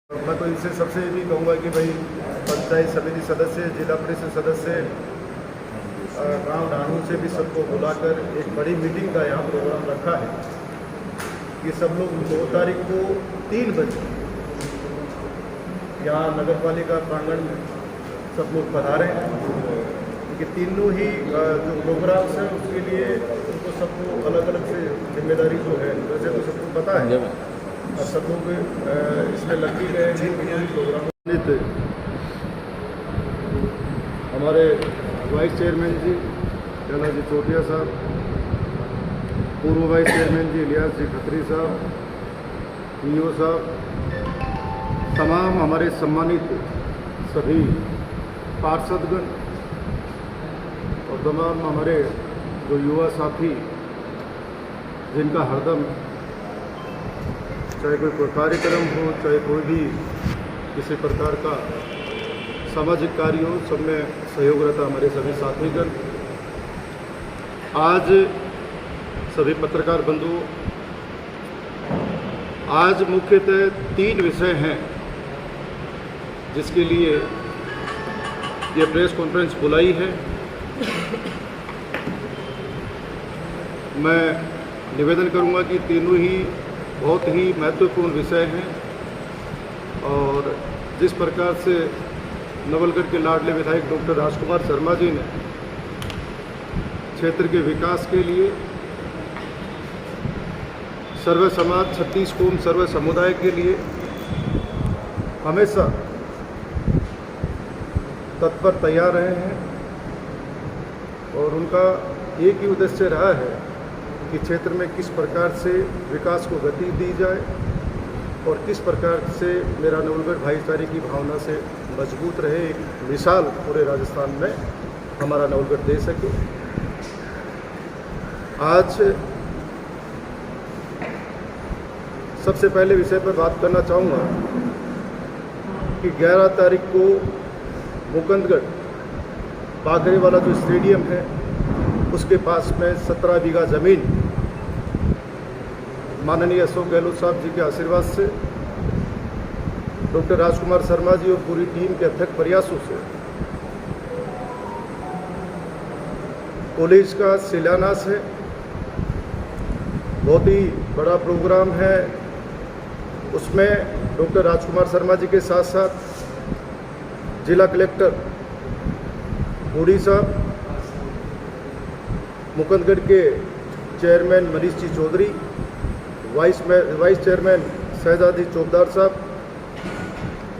मैं तो इनसे सबसे ये भी कहूँगा कि भाई पंचायत समिति सदस्य, जिला परिषद सदस्य, गांव ढाणू से भी सबको बुलाकर एक बड़ी मीटिंग का यहाँ प्रोग्राम रखा है कि सब लोग 2 तारीख को 3 बजे यहाँ नगर पालिका प्रांगण में सब लोग पधारें, क्योंकि तीनों ही जो प्रोग्राम्स हैं उसके लिए उनको सबको अलग अलग से जिम्मेदारी जो है, वैसे तो सबको पता है और सब लोग इसमें लग भी गए हैं प्रोग्राम। हमारे वाइस चेयरमैन जी कैला जी चोटिया साहब, पूर्व वाइस चेयरमैन जी इलियास जी खत्री साहब, पीओ साहब, तमाम हमारे सम्मानित सभी पार्षदगण और तमाम हमारे जो युवा साथी जिनका हरदम चाहे कोई कार्यक्रम हो, चाहे कोई भी किसी प्रकार का सामाजिक कार्य हो, सब में सहयोग रहता हमारे सभी साथीगण। आज सभी पत्रकार बंधुओं, आज मुख्यतः 3 विषय हैं जिसके लिए ये प्रेस कॉन्फ्रेंस बुलाई है। मैं निवेदन करूंगा कि तीनों ही बहुत ही महत्वपूर्ण विषय हैं और जिस प्रकार से नवलगढ़ के लाडले विधायक डॉक्टर राजकुमार शर्मा जी ने क्षेत्र के विकास के लिए सर्व समाज 36 कौम सर्व समुदाय के लिए हमेशा तत्पर तैयार रहे हैं और उनका एक ही उद्देश्य रहा है कि क्षेत्र में किस प्रकार से विकास को गति दी जाए और किस प्रकार से मेरा नवलगढ़ भाईचारे की भावना से मजबूत रहे, एक मिसाल पूरे राजस्थान में हमारा नवलगढ़ दे सके। आज सबसे पहले विषय पर बात करना चाहूँगा कि 11 तारीख को मुकुंदगढ़ बागरे वाला जो स्टेडियम है उसके पास में 17 बीघा ज़मीन माननीय अशोक गहलोत साहब जी के आशीर्वाद से, डॉक्टर राजकुमार शर्मा जी और पूरी टीम के अथक प्रयासों से कॉलेज का शिलान्यास है। बहुत ही बड़ा प्रोग्राम है, उसमें डॉक्टर राजकुमार शर्मा जी के साथ साथ जिला कलेक्टर बूढ़ी साहब, मुकुंदगढ़ के chairman Manish ji Chaudhary, vice chairman शहजादी चौबदार साहब,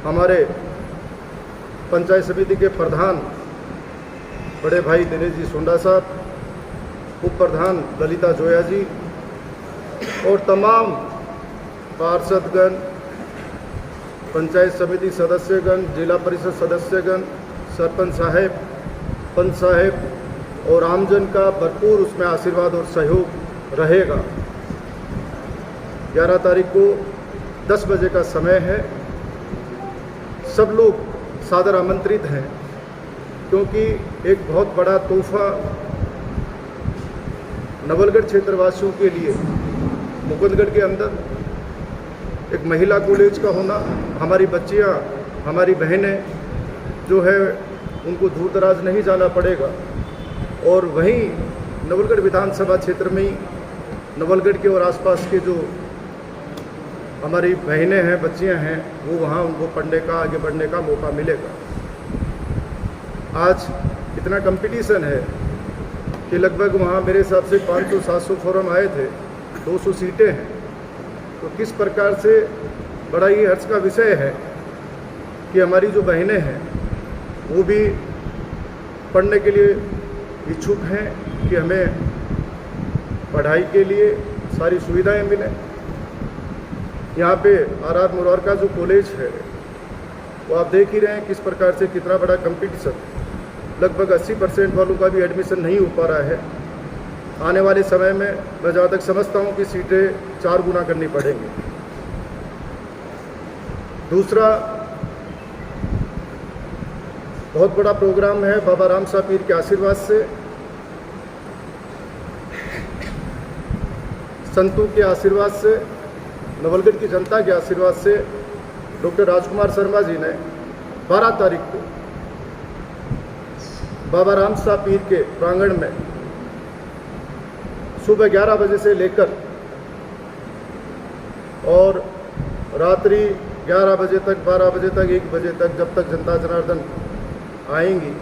हमारे पंचायत समिति के प्रधान बड़े भाई दिनेश जी सोंडा साहब, उप प्रधान ललिता जोया जी और तमाम पार्षदगण, पंचायत समिति सदस्यगण, जिला परिषद सदस्यगण, सरपंच साहेब, पंच साहेब और आमजन का भरपूर उसमें आशीर्वाद और सहयोग रहेगा। 11 तारीख को 10 बजे का समय है। सब लोग सादर आमंत्रित हैं, क्योंकि एक बहुत बड़ा तोहफा नवलगढ़ क्षेत्रवासियों के लिए मुकुंदगढ़ के अंदर एक महिला कॉलेज का होना, हमारी बच्चियां, हमारी बहनें जो है उनको दूर दराज नहीं जाना पड़ेगा और वहीं नवलगढ़ विधानसभा क्षेत्र में ही नवलगढ़ के और आसपास के जो हमारी बहनें हैं, बच्चियां हैं, वो वहाँ उनको पढ़ने का, आगे बढ़ने का मौका मिलेगा। आज इतना कंपटीशन है कि लगभग वहाँ मेरे हिसाब से 500-700 फॉर्म आए थे, 200 सीटें हैं। तो किस प्रकार से बड़ा ही हर्ष का विषय है कि हमारी जो बहनें हैं वो भी पढ़ने के लिए इच्छुक हैं कि हमें पढ़ाई के लिए सारी सुविधाएं मिलें। यहाँ पे आर मुरार का जो कॉलेज है वो आप देख ही रहे हैं किस प्रकार से कितना बड़ा कंपटीशन, लगभग 80% वालों का भी एडमिशन नहीं हो पा रहा है। आने वाले समय में मैं जहाँ तक समझता हूँ कि सीटें 4 गुना करनी पड़ेंगी। दूसरा बहुत बड़ा प्रोग्राम है, बाबा राम साहब पीर के आशीर्वाद से, संतों के आशीर्वाद से, नवलगढ़ की जनता के आशीर्वाद से डॉक्टर राजकुमार शर्मा जी ने 12 तारीख को बाबा राम साहब पीर के प्रांगण में सुबह 11 बजे से लेकर और रात्रि 11 बजे तक, 12 बजे तक, 1 बजे तक, जब तक जनता जनार्दन आएंगी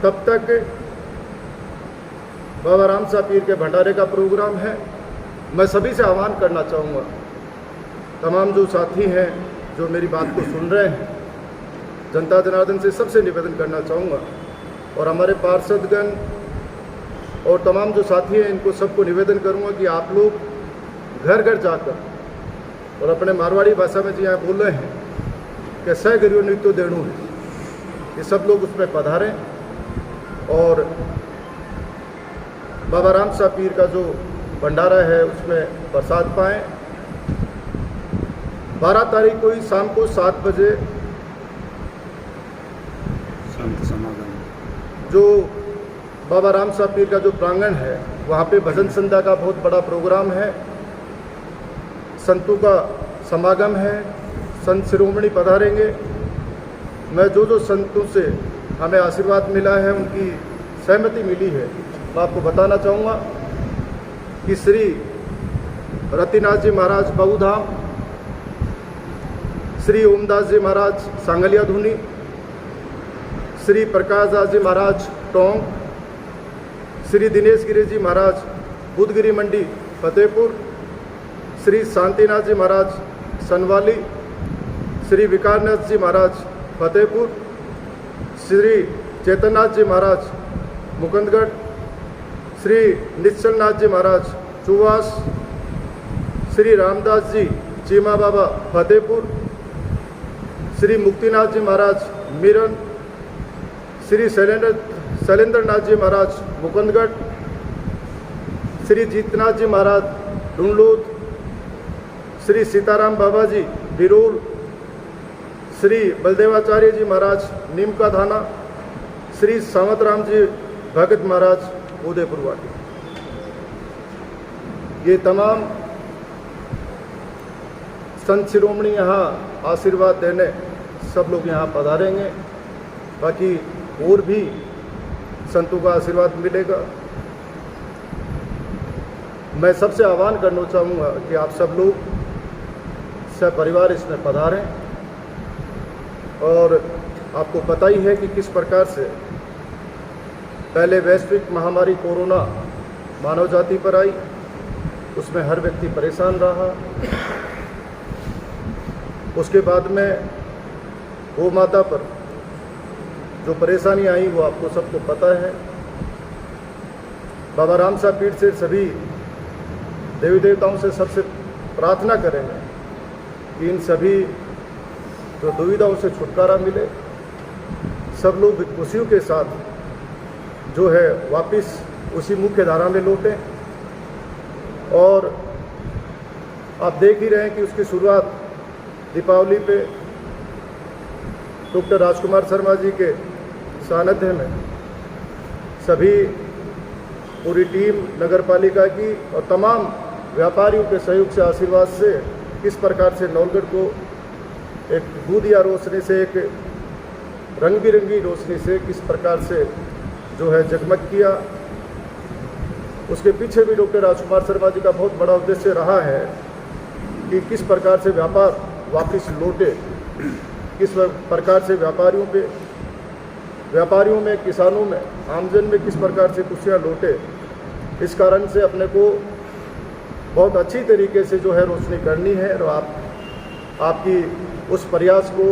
तब तक बाबा राम साहब पीर के भंडारे का प्रोग्राम है। मैं सभी से आह्वान करना चाहूँगा, तमाम जो साथी हैं जो मेरी बात को सुन रहे हैं, जनता जनार्दन से सबसे निवेदन करना चाहूँगा और हमारे पार्षदगण और तमाम जो साथी हैं इनको सबको निवेदन करूँगा कि आप लोग घर घर जाकर और अपने मारवाड़ी भाषा में जो यहाँ बोल रहे हैं कि सह गरियो नृत्य देणु है, ये सब लोग उसमें पधारें और बाबा राम साहब पीर का जो भंडारा है उसमें प्रसाद पाएँ। 12 तारीख को ही शाम को 7 बजे संत समागम जो बाबा राम साहब पीर का जो प्रांगण है वहाँ पे भजन संध्या का बहुत बड़ा प्रोग्राम है, संतों का समागम है, संत शिरोमणि पधारेंगे। मैं जो संतों से हमें आशीर्वाद मिला है, उनकी सहमति मिली है, मैं आपको बताना चाहूँगा कि श्री रतिनाथ जी महाराज बहुधाम, श्री ओमदास जी महाराज सांगलिया धुनी, श्री प्रकाश दास जी महाराज टोंक, श्री दिनेश गिरी जी महाराज बुधगिरी मंडी फतेहपुर, श्री शांतिनाथ जी महाराज सनवाली, श्री विकारनाथ जी महाराज फतेहपुर, श्री चैतन्यनाथ जी महाराज मुकुंदगढ़, श्री निश्चलनाथ जी महाराज चुवास, श्री रामदास जी चीमा बाबा फतेहपुर, श्री मुक्तिनाथ जी महाराज मीरन, श्री शैलेंद्रनाथ जी महाराज मुकुंदगढ़, श्री जीतनाथ जी महाराज डुनलोद, श्री सीताराम बाबा जी बिरोल, श्री बलदेवाचार्य जी महाराज नीमका थाना, श्री सावतराम जी भगत महाराज उदयपुर वाटी। ये तमाम संत शिरोमणि यहाँ आशीर्वाद देने सब लोग यहाँ पधारेंगे। बाकी और भी संतों का आशीर्वाद मिलेगा। मैं सबसे आह्वान करना चाहूँगा कि आप सब लोग सब परिवार इसमें पधारें और आपको पता ही है कि किस प्रकार से पहले वैश्विक महामारी कोरोना मानव जाति पर आई, उसमें हर व्यक्ति परेशान रहा। उसके बाद में गौ माता पर जो परेशानी आई वो आपको सबको पता है। बाबा राम साहब पीर से सभी देवी देवताओं से सबसे प्रार्थना करेंगे कि इन सभी जो दुविधाओं से छुटकारा मिले, सब लोग खुशियों के साथ जो है वापस उसी मुख्य धारा में लौटें। और आप देख ही रहे हैं कि उसकी शुरुआत दीपावली पे डॉक्टर राजकुमार शर्मा जी के सानिध्य में सभी पूरी टीम नगर पालिका की और तमाम व्यापारियों के सहयोग से, आशीर्वाद से किस प्रकार से नौलगढ़ को एक दूधिया रोशनी से, एक रंग बिरंगी रोशनी से किस प्रकार से जो है जगमग किया। उसके पीछे भी डॉक्टर राजकुमार शर्मा जी का बहुत बड़ा उद्देश्य रहा है कि किस प्रकार से व्यापार वापस लौटे, किस प्रकार से व्यापारियों में, किसानों में, आमजन में किस प्रकार से खुशियाँ लौटे। इस कारण से अपने को बहुत अच्छी तरीके से जो है रोशनी करनी है। और आपकी उस प्रयास को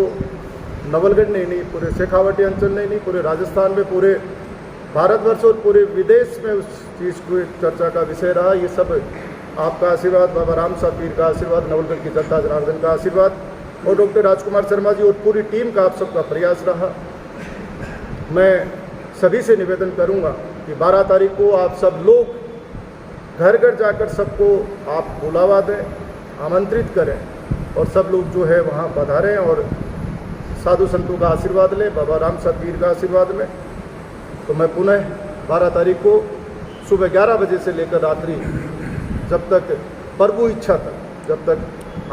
नवलगढ़ नहीं, पूरे शेखावटी अंचल नहीं, पूरे राजस्थान में, पूरे भारतवर्ष और पूरे विदेश में उस चीज़ को चर्चा का विषय रहा। ये सब आपका आशीर्वाद, बाबा राम साहब पीर का आशीर्वाद, नवलगढ़ की जनता जनार्दन का आशीर्वाद और डॉक्टर राजकुमार शर्मा जी और पूरी टीम का आप सबका प्रयास रहा। मैं सभी से निवेदन करूंगा कि 12 तारीख को आप सब लोग घर घर जाकर सबको आप बुलावा दें, आमंत्रित करें और सब लोग जो है वहाँ पधारें और साधु संतों का आशीर्वाद लें, बाबा राम साहब पीर का आशीर्वाद लें। तो मैं पुनः 12 तारीख को सुबह 11 बजे से लेकर रात्रि जब तक प्रभु इच्छा तक, जब तक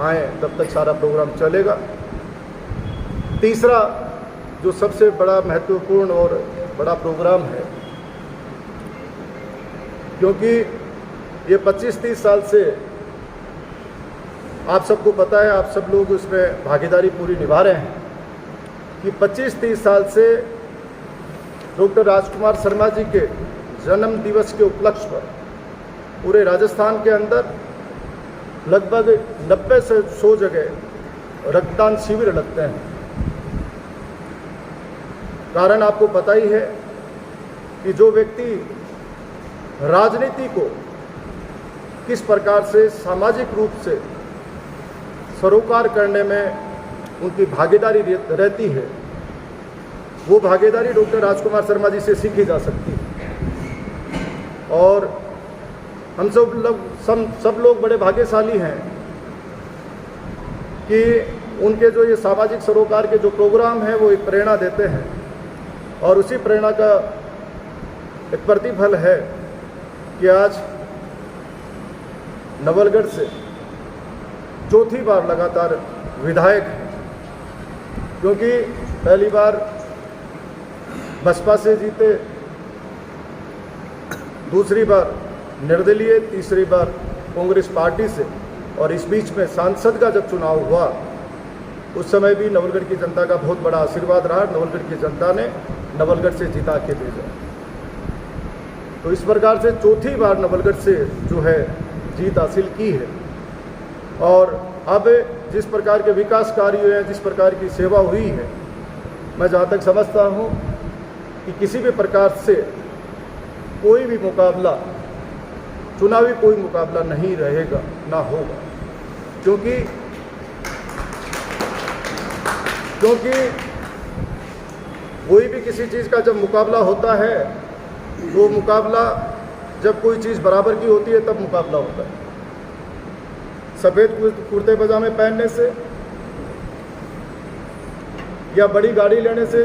आए तब तक सारा प्रोग्राम चलेगा। तीसरा जो सबसे बड़ा महत्वपूर्ण और बड़ा प्रोग्राम है, क्योंकि ये 25-30 साल से आप सबको पता है, आप सब लोग उसमें भागीदारी पूरी निभा रहे हैं कि 25-30 साल से डॉक्टर राजकुमार शर्मा जी के जन्म दिवस के उपलक्ष्य पर पूरे राजस्थान के अंदर लगभग 90 से 100 जगह रक्तदान शिविर लगते हैं। कारण आपको पता ही है कि जो व्यक्ति राजनीति को किस प्रकार से सामाजिक रूप से सरोकार करने में उनकी भागीदारी रहती है, वो भागीदारी डॉक्टर राजकुमार शर्मा जी से सीखी जा सकती है। और हम सब लोग बड़े भाग्यशाली हैं कि उनके जो ये सामाजिक सरोकार के जो प्रोग्राम हैं वो एक प्रेरणा देते हैं, और उसी प्रेरणा का एक प्रतिफल है कि आज नवलगढ़ से चौथी बार लगातार विधायक हैं। क्योंकि पहली बार बसपा से जीते, दूसरी बार निर्दलीय, तीसरी बार कांग्रेस पार्टी से, और इस बीच में सांसद का जब चुनाव हुआ उस समय भी नवलगढ़ की जनता का बहुत बड़ा आशीर्वाद रहा। नवलगढ़ की जनता ने नवलगढ़ से जिता के भेजा। तो इस प्रकार से चौथी बार नवलगढ़ से जो है जीत हासिल की है। और अब जिस प्रकार के विकास कार्य हुए हैं, जिस प्रकार की सेवा हुई है, मैं जहाँ तक समझता हूँ कि किसी भी प्रकार से कोई भी मुकाबला, चुनावी कोई मुकाबला नहीं रहेगा, ना होगा। क्योंकि कोई भी किसी चीज़ का जब मुकाबला होता है, वो मुकाबला जब कोई चीज़ बराबर की होती है तब मुकाबला होता है। सफ़ेद कुर्ते पजामे पहनने से या बड़ी गाड़ी लेने से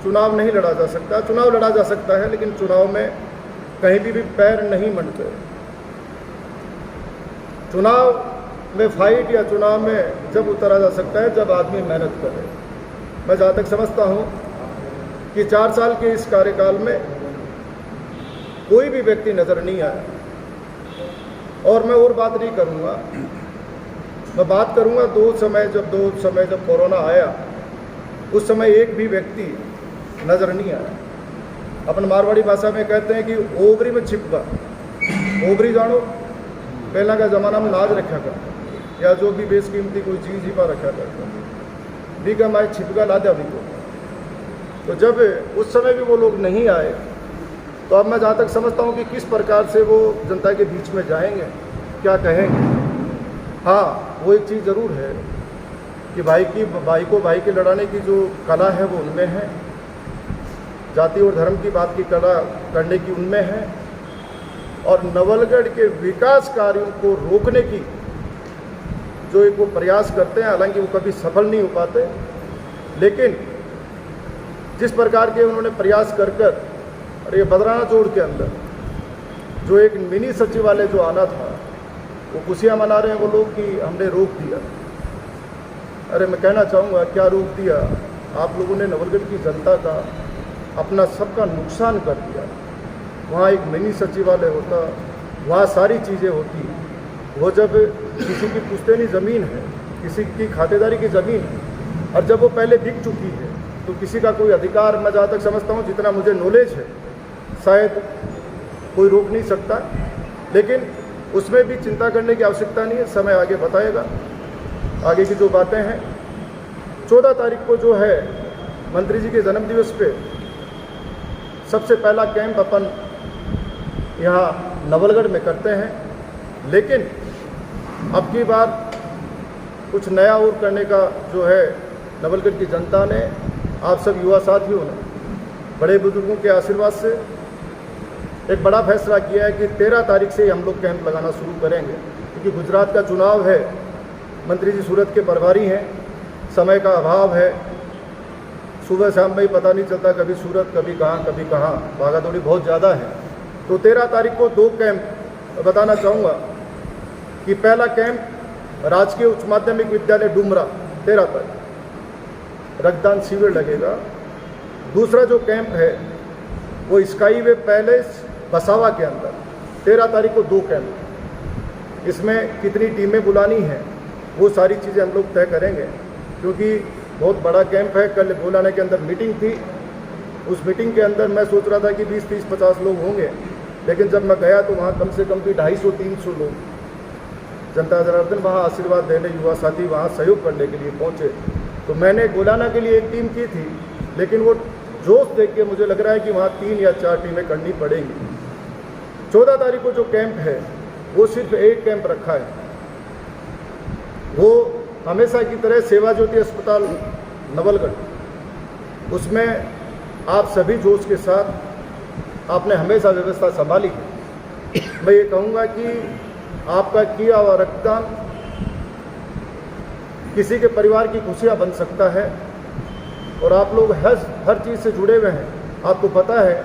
चुनाव नहीं लड़ा जा सकता। चुनाव लड़ा जा सकता है, लेकिन चुनाव में कहीं भी पैर नहीं मंडते। चुनाव में फाइट या चुनाव में जब उतरा जा सकता है जब आदमी मेहनत करे। मैं जहाँ तक समझता हूँ कि 4 साल के इस कार्यकाल में कोई भी व्यक्ति नज़र नहीं आया। और मैं और बात नहीं करूँगा, मैं बात करूँगा दो समय जब कोरोना आया उस समय एक भी व्यक्ति नज़र नहीं आया। अपन मारवाड़ी भाषा में कहते हैं कि ओबरी में छिपका। ओबरी जानो, पहला का ज़माना में नाज रखा करता, या जो भी बेशकीमती कोई चीज़ ही पर रखा करता, भी का माए छिपका ला दिया भी को। तो जब उस समय भी वो लोग नहीं आए, तो अब मैं जहाँ तक समझता हूँ कि किस प्रकार से वो जनता के बीच में जाएंगे, क्या कहेंगे। हाँ, वो एक चीज़ ज़रूर है कि भाई को भाई के लड़ाने की जो कला है वो उनमें है, जाति और धर्म की बात की कला करने की उनमें है, और नवलगढ़ के विकास कार्यों को रोकने की जो एक वो प्रयास करते हैं, हालांकि वो कभी सफल नहीं हो पाते, लेकिन जिस प्रकार के उन्होंने प्रयास कर और ये बदराना जोड़ के अंदर जो एक मिनी सचिवालय जो आना था, वो खुशियाँ मना रहे हैं वो लोग कि हमने रोक दिया। अरे मैं कहना चाहूँगा, क्या रोक दिया? आप लोगों ने नवलगढ़ की जनता का, अपना सबका नुकसान कर दिया। वहाँ एक मिनी सचिवालय होता, वहाँ सारी चीज़ें होती। वो जब किसी की पुश्तैनी ज़मीन है, किसी की खातेदारी की ज़मीन है, और जब वो पहले बिक चुकी है, तो किसी का कोई अधिकार, मैं जहाँ तक समझता हूँ, जितना मुझे नॉलेज है, शायद कोई रोक नहीं सकता। लेकिन उसमें भी चिंता करने की आवश्यकता नहीं है, समय आगे बताएगा आगे की जो बातें हैं। 14 तारीख को जो है मंत्री जी के जन्मदिवस पे सबसे पहला कैंप अपन यहाँ नवलगढ़ में करते हैं, लेकिन अब की बार कुछ नया और करने का जो है नवलगढ़ की जनता ने, आप सब युवा साथियों ने बड़े बुजुर्गों के आशीर्वाद से एक बड़ा फैसला किया है कि 13 तारीख से हम लोग कैंप लगाना शुरू करेंगे। क्योंकि गुजरात का चुनाव है, मंत्री जी सूरत के प्रभारी हैं, समय का अभाव है, सुबह शाम में ही पता नहीं चलता, कभी सूरत कभी कहाँ, भागा दौड़ी बहुत ज़्यादा है। तो 13 तारीख को 2 कैंप बताना चाहूँगा कि पहला कैंप राजकीय उच्च माध्यमिक विद्यालय डुमरा 13 तारीख रक्तदान शिविर लगेगा। दूसरा जो कैंप है वो स्काईवे पैलेस बसावा के अंदर 13 तारीख को 2 कैंप। इसमें कितनी टीमें बुलानी हैं वो सारी चीज़ें हम लोग तय करेंगे, क्योंकि बहुत बड़ा कैंप है। कल बुलाने के अंदर मीटिंग थी, उस मीटिंग के अंदर मैं सोच रहा था कि 20, 30, 50 लोग होंगे, लेकिन जब मैं गया तो वहाँ कम से कम भी 250-300 लोग जनता जनार्दन वहाँ आशीर्वाद देने, युवा साथी वहाँ सहयोग करने के लिए पहुँचे। तो मैंने बुलाना के लिए एक टीम की थी, लेकिन वो जोश देख के मुझे लग रहा है कि वहाँ 3 या 4 टीमें करनी पड़ेंगी। 14 तारीख को जो कैंप है वो सिर्फ एक कैंप रखा है, वो हमेशा की तरह सेवा ज्योति अस्पताल नवलगढ़, उसमें आप सभी जोश के साथ आपने हमेशा व्यवस्था संभाली। मैं ये कहूँगा कि आपका किया हुआ रक्तदान किसी के परिवार की खुशियाँ बन सकता है, और आप लोग हर चीज़ से जुड़े हुए हैं। आपको पता है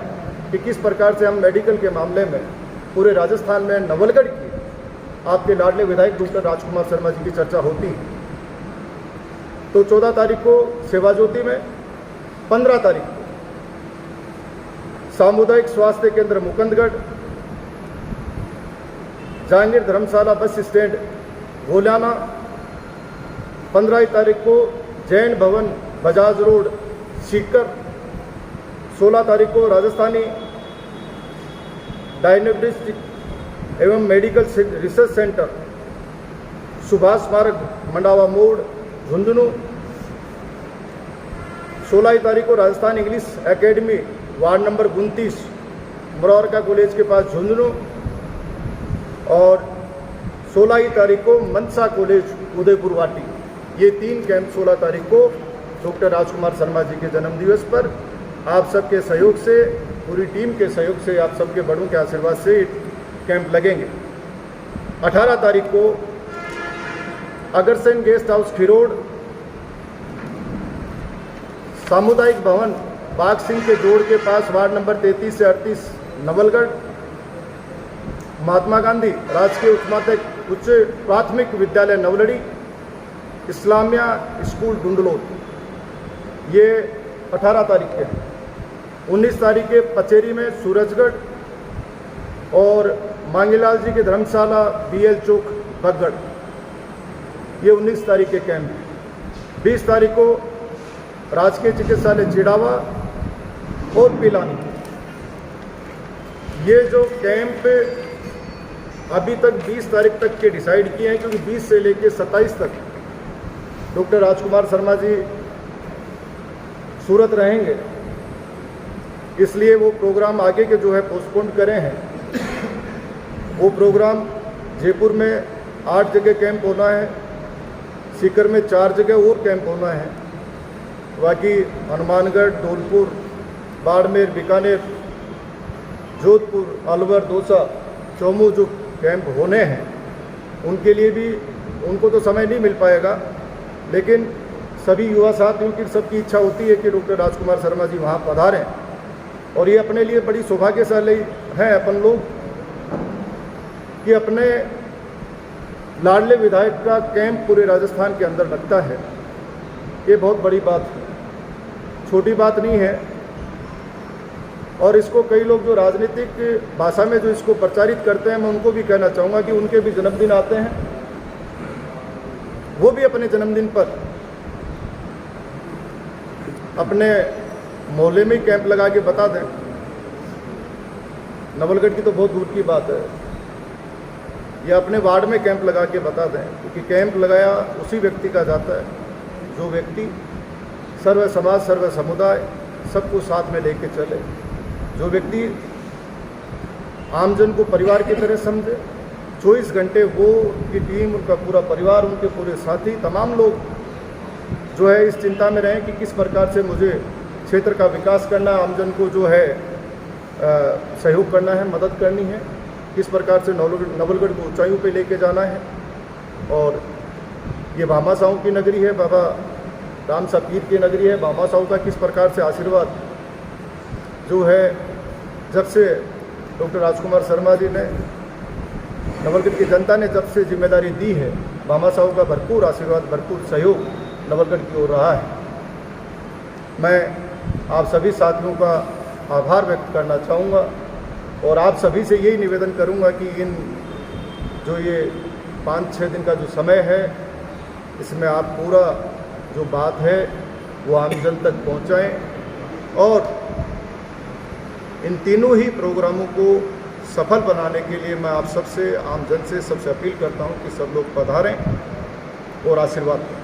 कि किस प्रकार से हम मेडिकल के मामले में पूरे राजस्थान में नवलगढ़ की आपके लाडले विधायक डॉक्टर राजकुमार शर्मा जी की चर्चा होती है। तो 14 तारीख को सेवा ज्योति में, 15 तारीख को सामुदायिक स्वास्थ्य केंद्र मुकुंदगढ़, जहांगीर धर्मशाला बस स्टैंड गोलाना, 15 तारीख को जैन भवन बजाज रोड सीकर, 16 तारीख को राजस्थानी डायग्नोस्टिक एवं मेडिकल रिसर्च सेंटर सुभाष स्मारक मंडावा मोड़ झुंझुनू, 16 तारीख को Rajasthan English academy ward number 29 Murarka college के पास झुंझुनू, और 16 तारीख को मनसा कॉलेज उदयपुर वाटी। ये 3 कैंप 16 तारीख को डॉक्टर राजकुमार शर्मा जी के जन्मदिवस पर आप सबके सहयोग से, पूरी टीम के सहयोग से, आप सबके बड़ों के आशीर्वाद से कैंप लगेंगे। 18 तारीख को अग्रसेन गेस्ट हाउस खिरोड, सामुदायिक भवन बाग सिंह के जोड़ के पास वार्ड नंबर 33 से 38 नवलगढ़, महात्मा गांधी राजकीय उच्च प्राथमिक विद्यालय नवलड़ी, इस्लामिया स्कूल डुंडलोत, ये 18 तारीख के हैं। 19 तारीख के पचेरी में सूरजगढ़, और मांगीलाल जी की धर्मशाला BL चौक बगगढ़, ये 19 तारीख के कैंप हैं। 20 तारीख को राजकीय चिकित्सालय चिड़ावा और पिलानी। ये जो कैंप अभी तक 20 तारीख तक के डिसाइड किए हैं, क्योंकि 20 से लेकर 27 तक डॉक्टर राजकुमार शर्मा जी सूरत रहेंगे, इसलिए वो प्रोग्राम आगे के जो है पोस्टपोन करे हैं। वो प्रोग्राम जयपुर में 8 जगह कैंप होना है, सीकर में 4 जगह और कैंप होना है, बाकी हनुमानगढ़, धौलपुर, बाड़मेर, बीकानेर, जोधपुर, अलवर, दौसा, चौमू जो कैंप होने हैं, उनके लिए भी उनको तो समय नहीं मिल पाएगा, लेकिन सभी युवा साथियों की सबकी इच्छा होती है कि डॉक्टर राजकुमार शर्मा जी वहाँ पधारें, और ये अपने लिए बड़ी सौभाग्यशाली हैं अपन लोग कि अपने लाडले विधायक का कैंप पूरे राजस्थान के अंदर लगता है। ये बहुत बड़ी बात है, छोटी बात नहीं है। और इसको कई लोग जो राजनीतिक भाषा में जो इसको प्रचारित करते हैं, मैं उनको भी कहना चाहूँगा कि उनके भी जन्मदिन आते हैं, वो भी अपने जन्मदिन पर अपने मोहल्ले में कैंप लगा के बता दें। नवलगढ़ की तो बहुत दूर की बात है, या अपने वार्ड में कैंप लगा के बता दें, क्योंकि कैंप लगाया उसी व्यक्ति का जाता है जो व्यक्ति सर्व समाज, सर्व समुदाय सबको साथ में लेके चले, जो व्यक्ति आमजन को परिवार की तरह समझे। 24 घंटे वो, उनकी टीम, उनका पूरा परिवार, उनके पूरे साथी, तमाम लोग जो है इस चिंता में रहें कि किस प्रकार से मुझे क्षेत्र का विकास करना, आमजन को जो है सहयोग करना है, मदद करनी है, किस प्रकार से नवलगढ़ को ऊंचाइयों पे लेके जाना है। और ये भामाशाहों की नगरी है, बाबा राम साहब पीर की नगरी है। भामाशाहों का किस प्रकार से आशीर्वाद जो है, जब से डॉक्टर राजकुमार शर्मा जी ने, नवलगढ़ की जनता ने जब से जिम्मेदारी दी है, बामा साहब का भरपूर आशीर्वाद, भरपूर सहयोग नवलगढ़ की ओर रहा है। मैं आप सभी साथियों का आभार व्यक्त करना चाहूँगा और आप सभी से यही निवेदन करूँगा कि इन जो ये 5-6 दिन का जो समय है, इसमें आप पूरा जो बात है वो आमजन तक पहुँचाएँ और इन तीनों ही प्रोग्रामों को सफल बनाने के लिए मैं आप सबसे, आमजन से सबसे अपील करता हूँ कि सब लोग पधारें और आशीर्वाद दें।